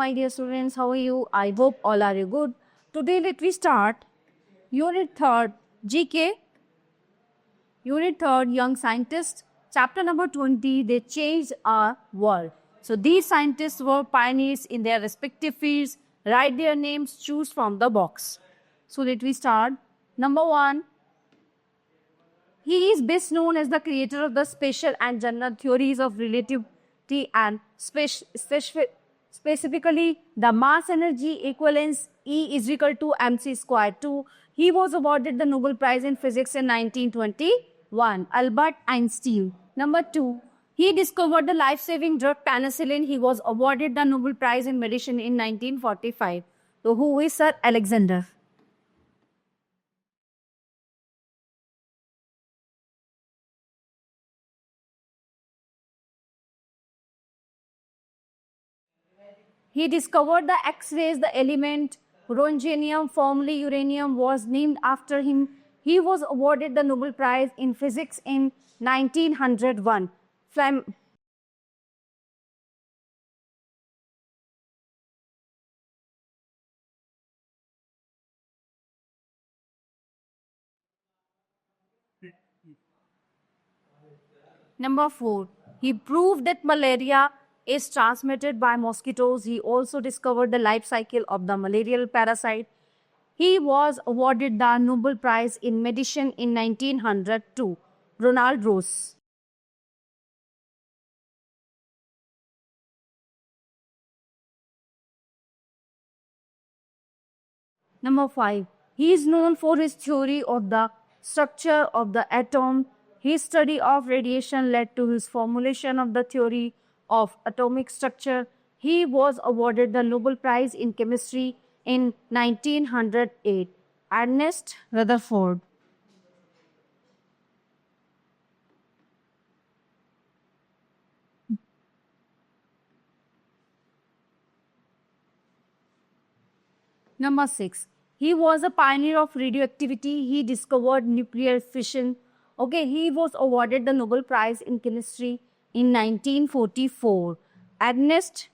my dear students. How are you? I hope all are you good. Today, let we start Unit 3rd GK. Unit 3rd Young Scientists. Chapter number 20. They changed our world. So these scientists were pioneers in their respective fields. Write their names. Choose from the box. So let we start. Number 1. He is best known as the creator of the special and general theories of relativity and specifically the mass energy equivalence E is equal to mc square 2. He was awarded the Nobel Prize in Physics in 1921. Albert Einstein. Number 2. He discovered the life-saving drug penicillin. He was awarded the Nobel Prize in Medicine in 1945. So who is Sir Alexander? He discovered the X-rays, the element rhodium, formerly uranium, was named after him. He was awarded the Nobel Prize in Physics in 1901. Number 4. He proved that malaria is transmitted by mosquitoes. He also discovered the life cycle of the malarial parasite. He was awarded the Nobel Prize in Medicine in 1902. Ronald Ross. Number 5. He is known for his theory of the structure of the atom. His study of radiation led to his formulation of the theory of atomic structure. He was awarded the Nobel Prize in Chemistry in 1908. Ernest Rutherford. Number 6. He was a pioneer of radioactivity. He discovered nuclear fission. Okay, he was awarded the Nobel Prize in Chemistry in 1944. Ernest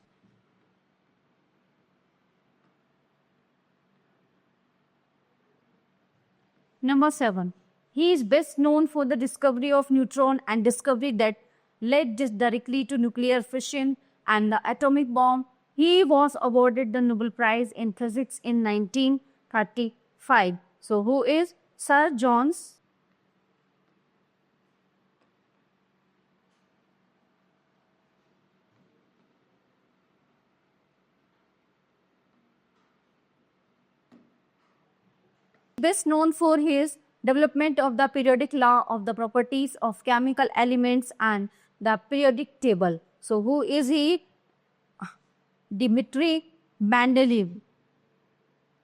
Number 7. He is best known for the discovery of neutron and discovery that led directly to nuclear fission and the atomic bomb. He was awarded the Nobel Prize in Physics in 1935. So, who is Sir John? Best known for his development of the periodic law of the properties of chemical elements and the periodic table. So, who is he? Dmitry Mendeleev.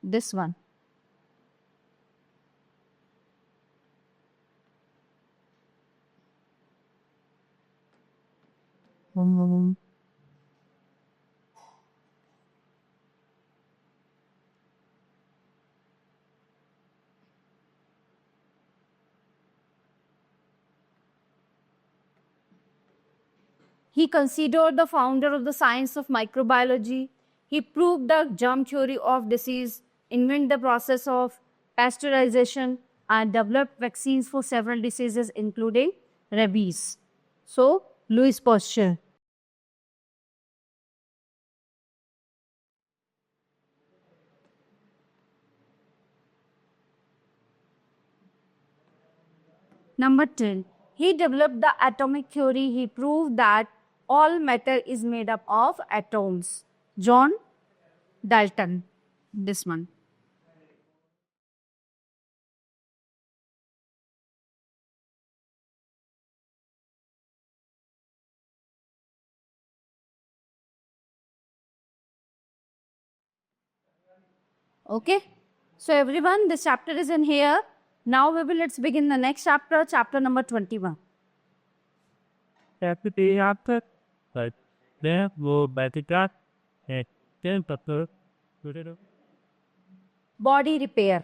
This one. He considered the founder of the science of microbiology. He proved the germ theory of disease, invented the process of pasteurization, and developed vaccines for several diseases, including rabies. So, Louis Pasteur. Number 10. He developed the atomic theory. He proved that all matter is made up of atoms. John Dalton. This one. Okay. So everyone, this chapter is in here. Now let's begin the next chapter, chapter number 21. Chapter day after, but there will by the God and then Body repair.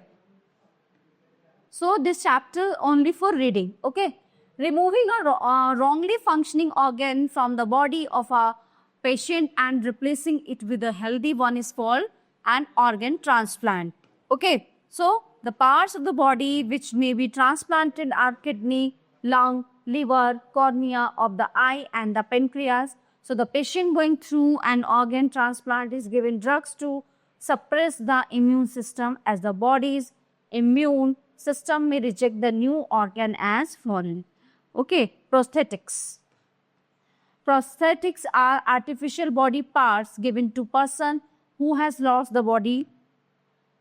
So this chapter only for reading. Okay. Removing a wrongly functioning organ from the body of a patient and replacing it with a healthy one is called an organ transplant. Okay, so the parts of the body which may be transplanted are kidney, lung, liver, cornea of the eye, and the pancreas. So the patient going through an organ transplant is given drugs to suppress the immune system, as the body's immune system may reject the new organ as foreign. Okay, prosthetics. Prosthetics are artificial body parts given to person who has lost the body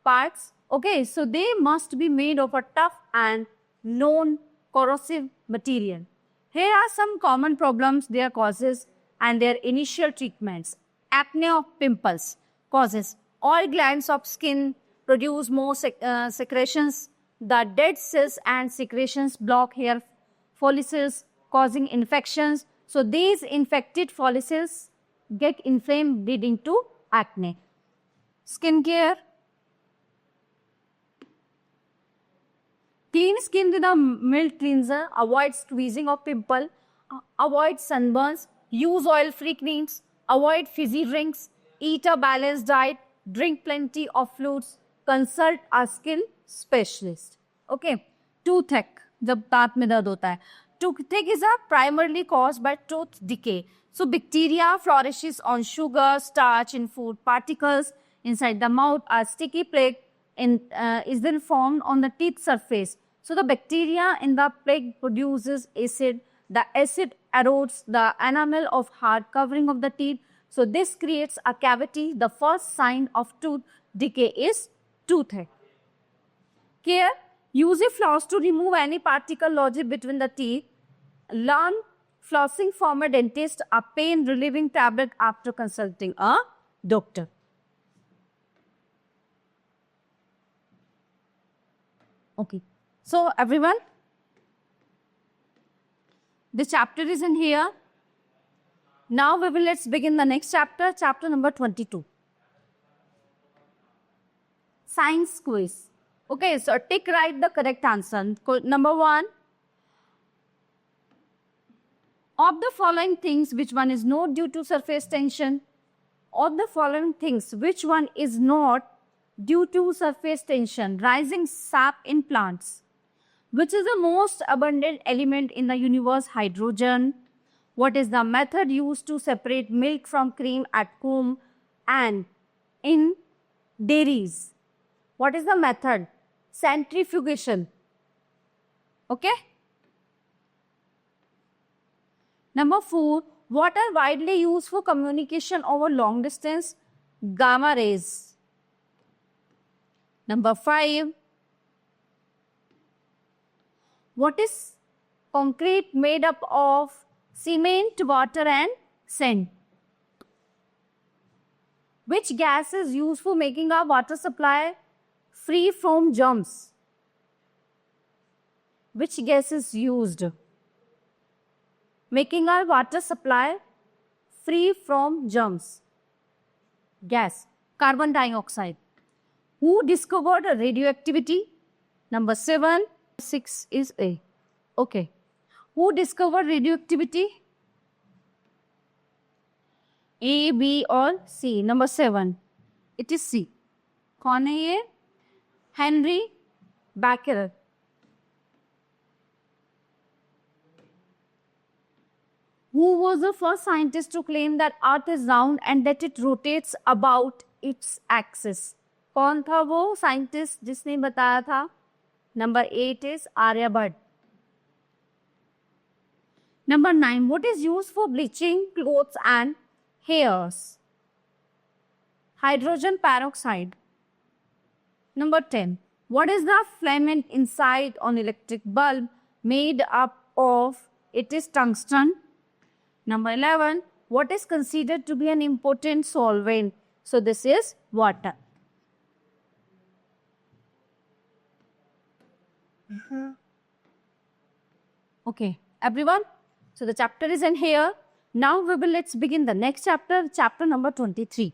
parts. Okay, so they must be made of a tough and non-corrosive material. Here are some common problems, their causes and their initial treatments. Acne of pimples causes. Oil glands of skin produce more secretions. The dead cells and secretions block hair follicles, causing infections. So these infected follicles get inflamed, leading to acne. Skincare. Clean skin with a mild cleanser, avoid squeezing of pimple, avoid sunburns, use oil-free creams, avoid fizzy drinks, eat a balanced diet, drink plenty of fluids, consult a skin specialist. Okay, toothache, जब दांत में दर्द होता है. Toothache is primarily caused by tooth decay. So bacteria flourishes on sugar, starch, and food particles inside the mouth. A sticky plaque is then formed on the teeth surface. So the bacteria in the plaque produces acid. The acid erodes the enamel of hard covering of the teeth. So this creates a cavity. The first sign of tooth decay is toothache. Care. Use a floss to remove any particle lodged between the teeth. Learn flossing from a dentist, a pain relieving tablet after consulting a doctor. Okay, so everyone, this chapter is in here. Now let's begin the next chapter, chapter number 22. Science quiz. Okay, so write the correct answer. Number 1. Of the following things, which one is not due to surface tension? Of the following things, which one is not due to surface tension? Rising sap in plants. Which is the most abundant element in the universe? Hydrogen. What is the method used to separate milk from cream at home and in dairies? What is the method? Centrifugation. Okay. Number 4. What are widely used for communication over long distance? Gamma rays. Number 5. What is concrete made up of? Cement, water, and sand. Which gas is used for making our water supply free from germs? Which gas is used making our water supply free from germs? Gas. Carbon dioxide. Who discovered radioactivity? Number 7. 6 is A. Okay. Who discovered radioactivity? A, B or C? Number 7. It is C. कौन है ये? Henry Becquerel. Who was the first scientist to claim that Earth is round and that it rotates about its axis? कौन था वो scientist जिसने बताया था? Number 8 is Aryabhat. Number 9. What is used for bleaching clothes and hairs? Hydrogen peroxide. Number 10. What is the filament inside an electric bulb made up of? It is tungsten. Number 11. What is considered to be an important solvent? So this is water. Okay, everyone. So the chapter is in here. Now let's begin the next chapter, chapter number 23.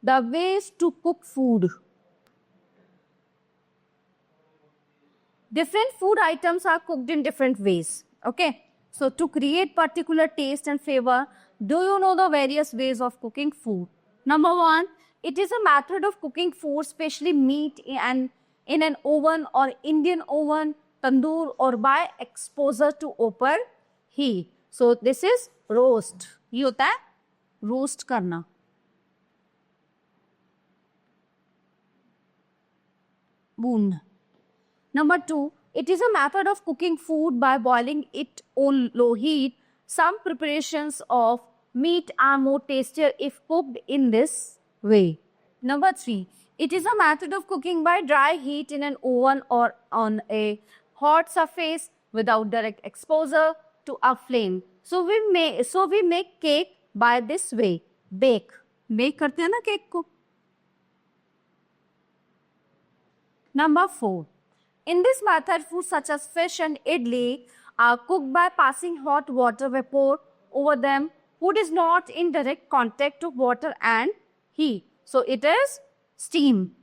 The ways to cook food. Different food items are cooked in different ways. Okay. So to create particular taste and flavor, do you know the various ways of cooking food? Number one, it is a method of cooking food, especially meat in an oven or Indian oven, tandoor, or by exposure to open heat. So this is roast. ये होता है roast करना. Boon. Number two, it is a method of cooking food by boiling it on low heat. Some preparations of meat are more tastier if cooked in this way. Number three, it is a method of cooking by dry heat in an oven or on a hot surface without direct exposure to a flame. So we make cake by this way. Bake. Bake करते हैं ना cake को. Number four, in this method, foods such as fish and idli are cooked by passing hot water vapor over them. Food is not in direct contact with water and heat. So it is steam.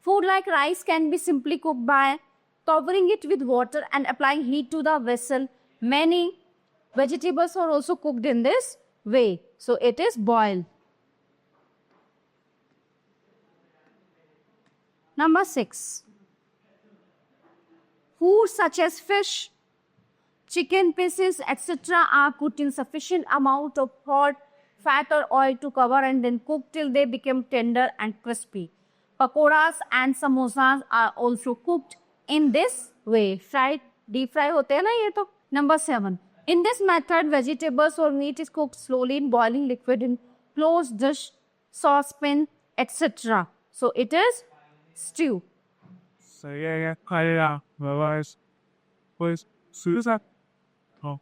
Food like rice can be simply cooked by covering it with water and applying heat to the vessel. Many vegetables are also cooked in this way. So it is boiled. Number six, foods such as fish, chicken pieces, etc. are cooked in sufficient amount of hot fat or oil to cover and then cooked till they become tender and crispy. Pakoras and samosas are also cooked in this way. Fried, deep fry होते हैं ना ये तो. Number seven, in this method, vegetables or meat is cooked slowly in boiling liquid in closed dish, saucepan, etc. So it is stew. Saya kaya bawa pues susah. Oh.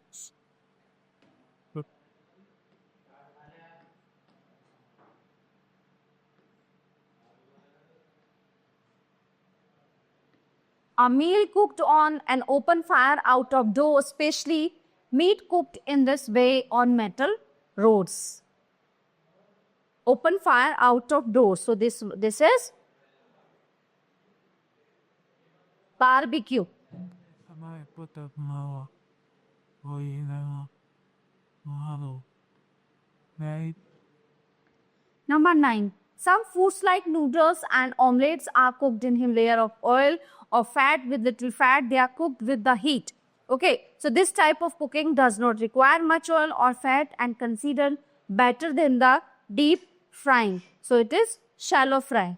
A meal cooked on an open fire out of doors, especially meat cooked in this way on metal rods. Open fire out of doors. So this is barbecue. Number 9. Some foods like noodles and omelets are cooked in a layer of oil or fat with little fat. They are cooked with the heat. Okay, so this type of cooking does not require much oil or fat and considered better than the deep frying. So it is shallow fry.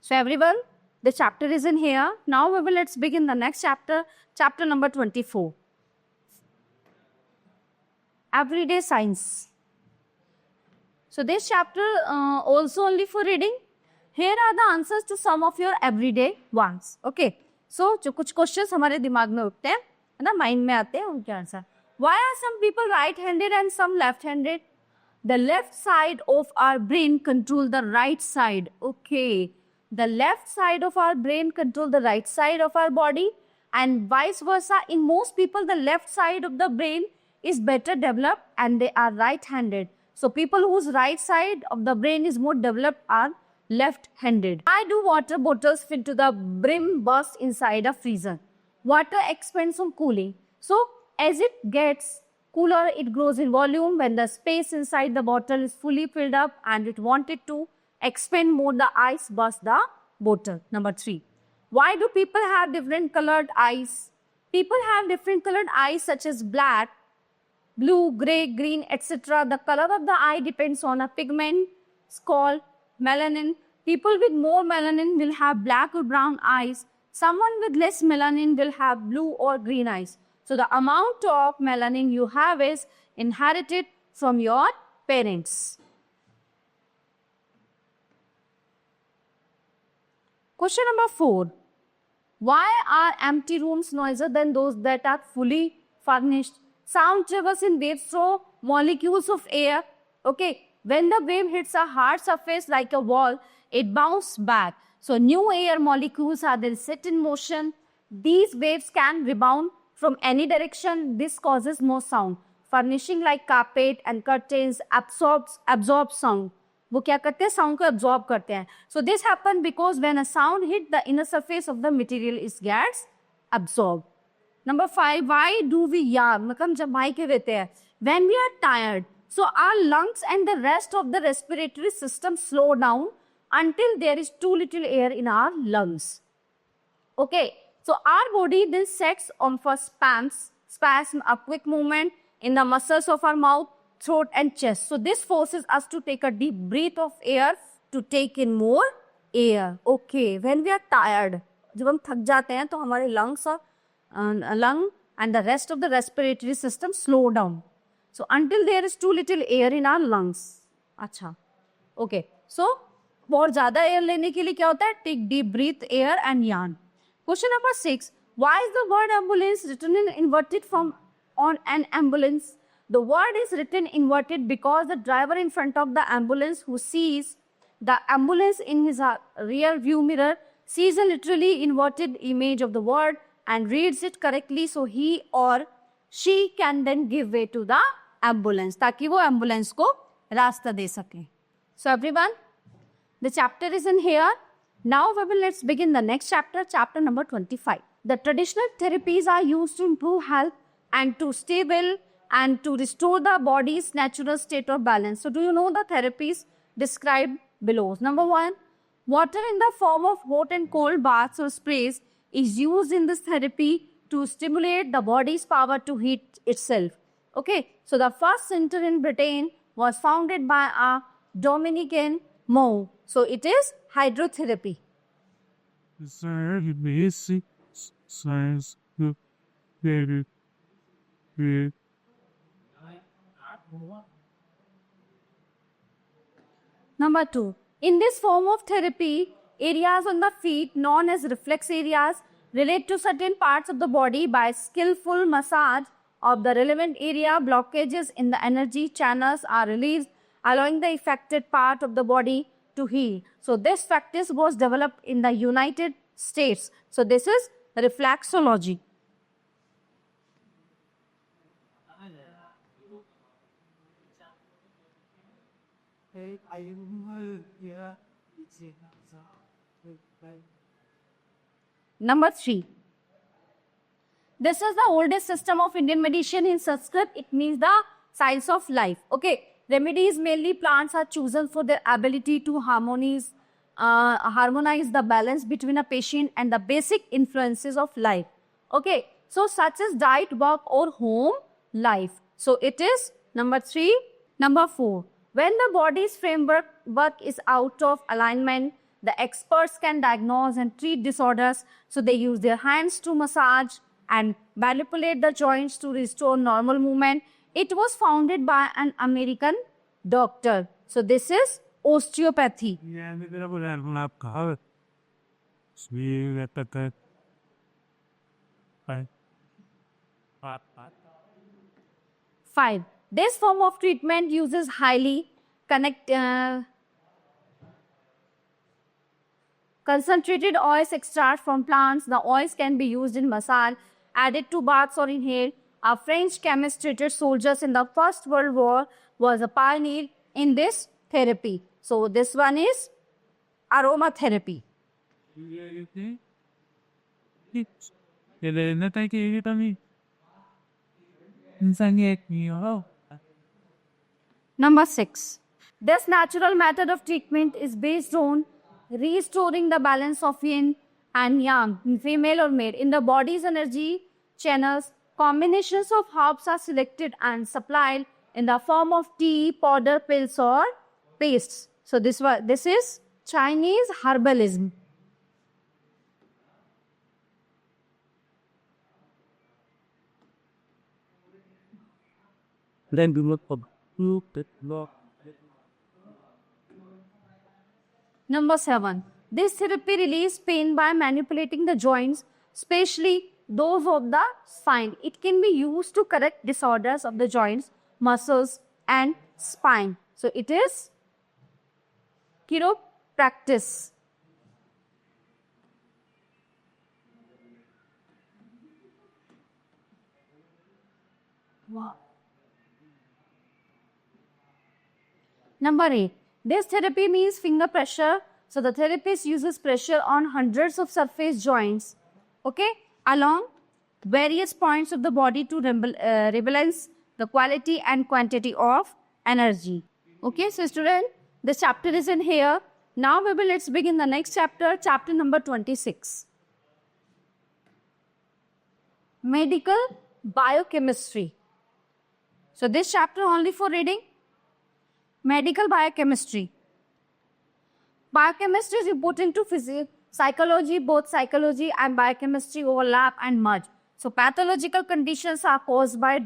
So everyone, the chapter is in here. Now let's begin the next chapter, chapter number 24. Everyday science. So this chapter also only for reading. Here are the answers to some of your everyday ones. Okay. So जो कुछ questions हमारे दिमाग में उठते हैं, है ना, mind में आते हैं उनके answer. Why are some people right-handed and some left-handed? The left side of our brain control the right side. Okay. The left side of our brain control the right side of our body and vice versa. In most people, the left side of the brain is better developed and they are right-handed. So people whose right side of the brain is more developed are left-handed. Why do water bottles fit to the brim burst inside a freezer? Water expands on cooling. So as it gets cooler, it grows in volume. When the space inside the bottle is fully filled up and it wanted to expand more, the ice bursts the bottle. Number 3. Why do people have different colored eyes? People have different colored eyes such as black, blue, grey, green, etc. The color of the eye depends on a pigment called melanin. People with more melanin will have black or brown eyes. Someone with less melanin will have blue or green eyes. So the amount of melanin you have is inherited from your parents. Question number 4. Why are empty rooms noisier than those that are fully furnished? Sound travels in waves through molecules of air. Okay, when the wave hits a hard surface like a wall, it bounces back. So new air molecules are then set in motion. These waves can rebound from any direction. This causes more sound. furnishing like carpet and curtains absorb sound. वो क्या करते हैं? Sound को absorb करते हैं. So this happen because when a sound hit the inner surface of the material, it gets absorbed. Number 5, why do we yawn? मतलब जब भाई के रहते हैं. When we are tired, so our lungs and the rest of the respiratory system slow down until there is too little air in our lungs. Okay, so our body then sets on for spasm, a quick movement in the muscles of our mouth, throat and chest. So this forces us to take a deep breath of air to take in more air. Okay, when we are tired, जब हम थक जाते हैं तो हमारे lungs और lung and the rest of the respiratory system slow down. So until there is too little air in our lungs. अच्छा, okay. So बहुत ज़्यादा air लेने के लिए क्या होता है? Take deep breath, air and yawn. Question number 6. Why is the word ambulance written in inverted form on an ambulance? The word is written inverted because the driver in front of the ambulance who sees the ambulance in his rear view mirror sees a literally inverted image of the word and reads it correctly, so he or she can then give way to the ambulance, ताकि वो ambulance को रास्ता दे सके. So everyone, the chapter is in here. Now let's begin the next chapter, chapter number 25. The traditional therapies are used to improve health and to stable and to restore the body's natural state of balance. So do you know the therapies described below? Number 1, water in the form of hot and cold baths or sprays is used in this therapy to stimulate the body's power to heat itself. Okay, so the first center in Britain was founded by a Dominican monk. So it is hydrotherapy. Number 2, in this form of therapy, areas on the feet known as reflex areas relate to certain parts of the body by skillful massage of the relevant area. Blockages in the energy channels are released, allowing the affected part of the body to heal. So this practice was developed in the United States. So this is reflexology. Number 3. This is the oldest system of Indian medicine in Sanskrit. It means the science of life. Okay. Remedies, mainly plants, are chosen for their ability to harmonize the balance between a patient and the basic influences of life. Okay. So such as diet, work or home life. So it is number 3. Number 4. When the body's framework is out of alignment, the experts can diagnose and treat disorders. So they use their hands to massage and manipulate the joints to restore normal movement. It was founded by an American doctor. So this is osteopathy. 5. This form of treatment uses highly concentrated oils extract from plants. The oils can be used in massage, added to baths or inhaled. A French chemist treated soldiers in the First World War, was a pioneer in this therapy. So this one is aromatherapy. Number 6. This natural method of treatment is based on restoring the balance of yin and yang, female or male, in the body's energy channels. Combinations of herbs are selected and supplied in the form of tea, powder, pills or pastes. So this is Chinese herbalism. Then we look for Number 7. This therapy relieves pain by manipulating the joints, especially those of the spine. It can be used to correct disorders of the joints, muscles and spine. So it is chiropractic. Wow. Number 8. This therapy means finger pressure. So the therapist uses pressure on hundreds of surface joints, okay, along various points of the body to rebalance the quality and quantity of energy. Okay, so student, this chapter is in here. Now let's begin the next chapter, chapter number 26. Medical biochemistry. So this chapter only for reading. Medical biochemistry. Biochemistry is important to physics, psychology. Both psychology and biochemistry overlap and merge. So pathological conditions are caused by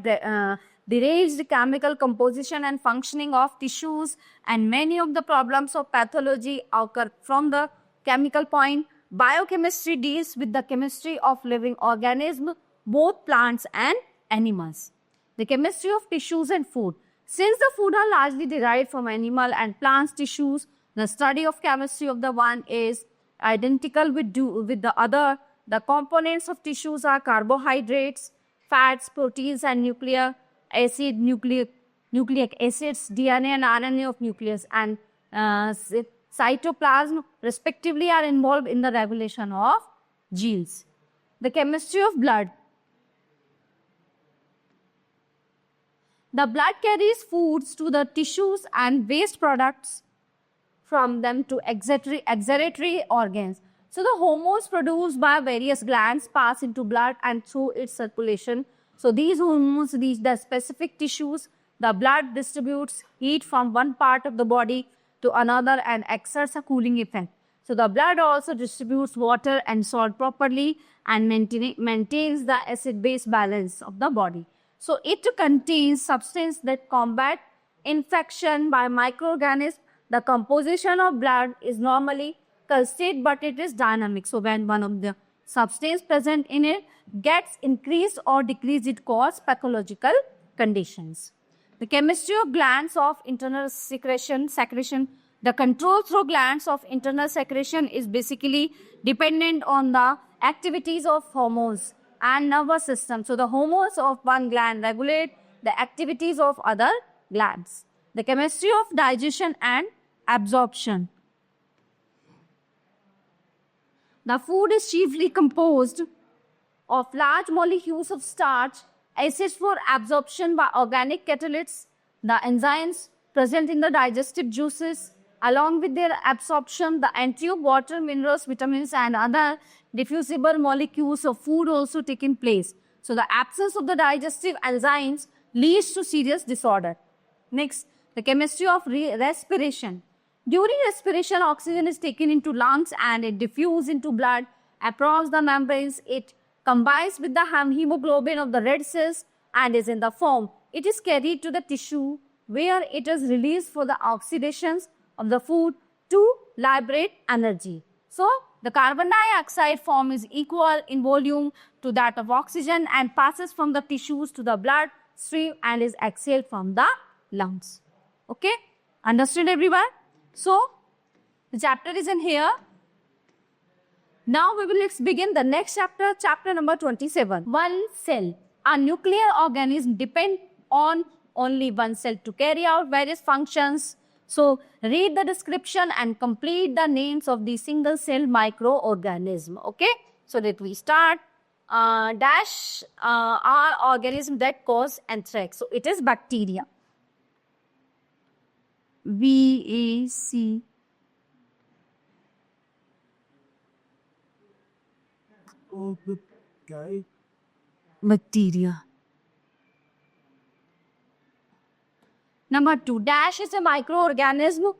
deranged chemical composition and functioning of tissues, and many of the problems of pathology occur from the chemical point. Biochemistry deals with the chemistry of living organisms, both plants and animals. The chemistry of tissues and food. Since the food are largely derived from animal and plant tissues, the study of chemistry of the one is identical with the other. The components of tissues are carbohydrates, fats, proteins, and nucleic acids, DNA and RNA of nucleus, and cytoplasm, respectively, are involved in the regulation of genes. The chemistry of blood. The blood carries foods to the tissues and waste products from them to excretory organs. So the hormones produced by various glands pass into blood and through its circulation. So these hormones reach the specific tissues. The blood distributes heat from one part of the body to another and exerts a cooling effect. So the blood also distributes water and salt properly and maintains the acid-base balance of the body. So it contains substances that combat infection by microorganisms. The composition of blood is normally constant, but it is dynamic. So when one of the substance present in it gets increased or decreased, it causes pathological conditions. The chemistry of glands of internal secretion. The control through glands of internal secretion is basically dependent on the activities of hormones and nervous system. So the hormones of one gland regulate the activities of other glands. The chemistry of digestion and absorption. The food is chiefly composed of large molecules of starch, acids for absorption by organic catalysts, the enzymes present in the digestive juices. Along with their absorption, the entry of water, minerals, vitamins, and other diffusible molecules of food also taking place. So the absence of the digestive enzymes leads to serious disorder. Next, the chemistry of respiration. During respiration, oxygen is taken into lungs and it diffuses into blood across the membranes. It combines with the hemoglobin of the red cells and is in the form. It is carried to the tissue where it is released for the oxidations of the food to liberate energy. So, the carbon dioxide form is equal in volume to that of oxygen and passes from the tissues to the blood stream and is exhaled from the lungs. Okay? Understood everyone? So, the chapter is in here. Now, let's begin the next chapter, chapter number 27. One cell. A nuclear organism depends on only one cell to carry out various functions. So, read the description and complete the names of the single cell microorganism. Okay? So, let we start. Are organisms that cause anthrax. So, it is bacteria. VAC. Bacteria. Number 2, dash is a microorganism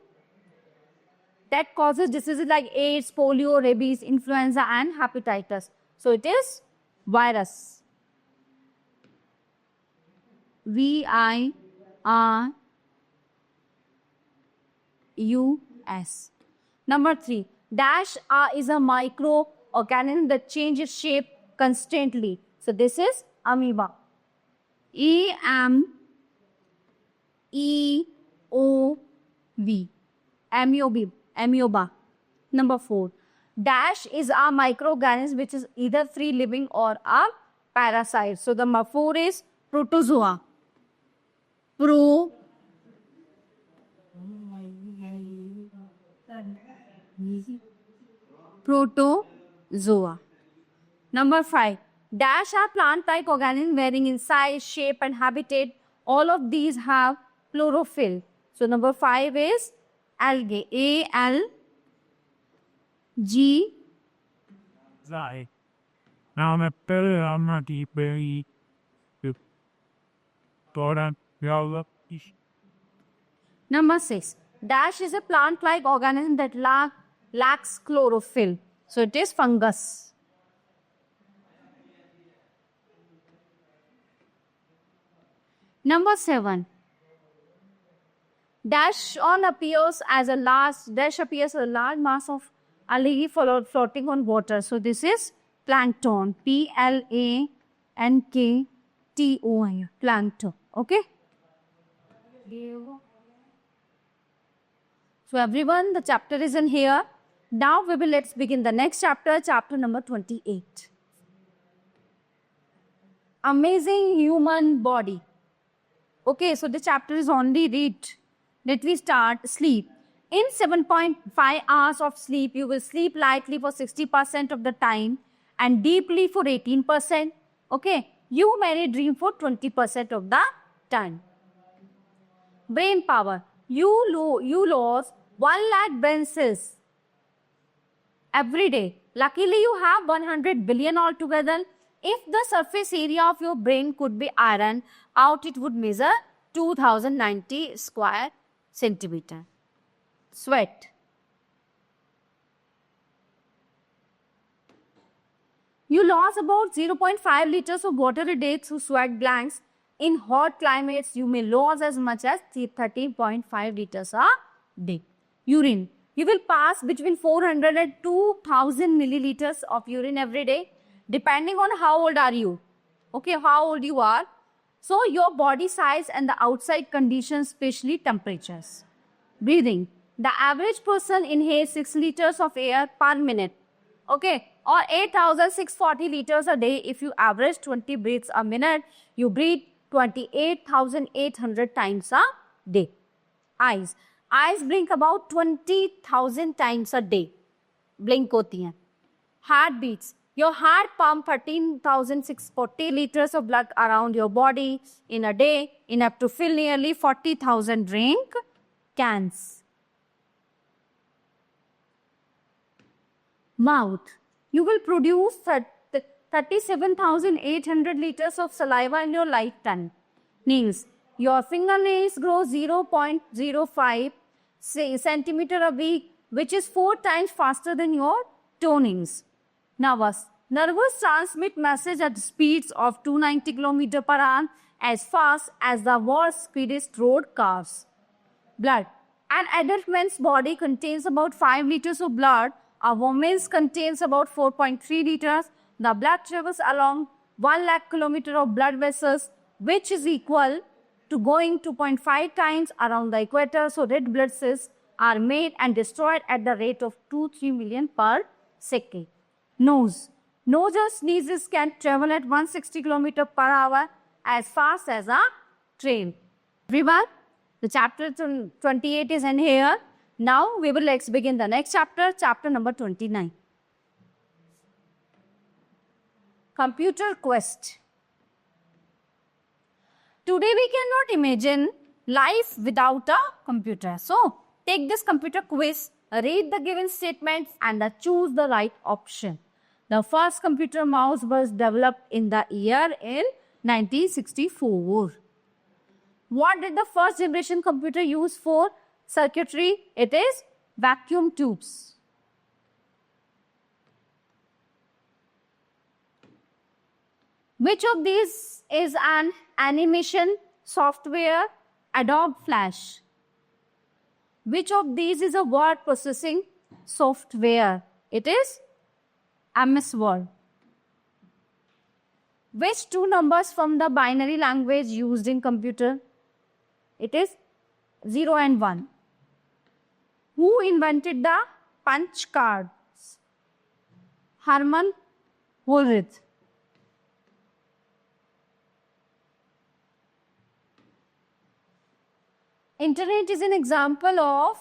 that causes diseases like AIDS, polio, rabies, influenza, and hepatitis. So it is virus. VIRUS. Number 3, dash is a microorganism that changes shape constantly. So this is amoeba. Amoeba. Number 4, dash is a microorganism which is either free living or a parasite. So the number 4 is protozoa. Protozoa. Number 5. Dash are plant-like organisms varying in size, shape, and habitat. All of these have chlorophyll. So number 5 is algae. A-L-G. Right. Now I'm not very important. Number 6. Dash is a plant-like organism that lacks chlorophyll. So it is fungus. Number 7. Dash appears as a large mass of algae floating on water. So this is plankton. Plankton. Plankton. Okay. So everyone, the chapter is in here. Now let's begin the next chapter, chapter number 28. Amazing human body. Okay, so the chapter is only read. Let me start. Sleep. In 7.5 hours of sleep, you will sleep lightly for 60% of the time and deeply for 18%. Okay, you may dream for 20% of the time. Brain power. You lose 1 lakh brain cells every day. Luckily, you have 100 billion altogether. If the surface area of your brain could be ironed out, it would measure 2090 square centimeter. Sweat. You lose about 0.5 liters of water a day through sweat glands. In hot climates, you may lose as much as 13.5 liters a day. Urine. You will pass between 400 and 2000 milliliters of urine every day, depending on how old are you. Okay, how old you are. So your body size and the outside conditions, especially temperatures. Breathing. The average person inhales 6 liters of air per minute. Okay, or 8,640 liters a day. If you average 20 breaths a minute, you breathe 28,800 times a day. Eyes. Eyes blink about 20,000 times a day. Blink hoti hain. Heartbeats. Your heart pumps 13,640 liters of blood around your body in a day, enough to fill nearly 40,000 drink cans. Mouth. You will produce 37,800 liters of saliva in your lifetime. Nails. Your fingernails grow 0.05 centimeter a week, which is 4 times faster than your toenails. Nervous. Nerves transmit message at speeds of 290 km per hour as fast as the world's speediest road cars. Blood. An adult man's body contains about 5 liters of blood. A woman's contains about 4.3 liters. The blood travels along 1 lakh kilometer of blood vessels, which is equal to going 2.5 times around the equator. So red blood cells are made and destroyed at the rate of 2-3 million per second. Nose. Nose or sneezes can travel at 160 km per hour as fast as a train. Everyone, the chapter 28 is in here. Now let's begin the next chapter, chapter number 29. Computer quest. Today we cannot imagine life without a computer. So take this computer quiz, read the given statements and choose the right option. The first computer mouse was developed in the year 1964. What did the first generation computer use for circuitry? It is vacuum tubes. Which of these is an animation software? Adobe Flash. Which of these is a word processing software? It is MS Word. Which two numbers from the binary language used in computer? It is 0 and 1. Who invented the punch cards? Herman Hollerith. Internet is an example of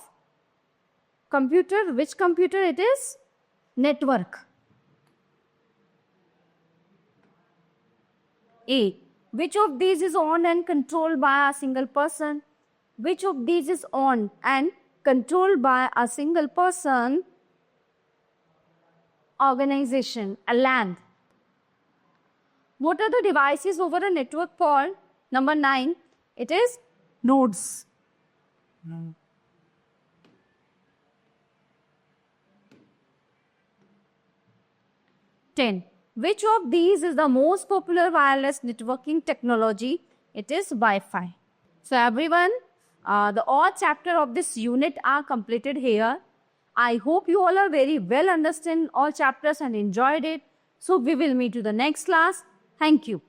computer. Which computer it is? Network. A. Which of these is owned and controlled by a single person? Which of these is owned and controlled by a single person? Organization, a LAN. What are the devices over a network called? Number 9, it is nodes. 10. Which of these is the most popular wireless networking technology? It is Wi-Fi. So everyone, the all chapter of this unit are completed here. I hope you all are very well understand all chapters and enjoyed it. So we will meet to the next class. Thank you.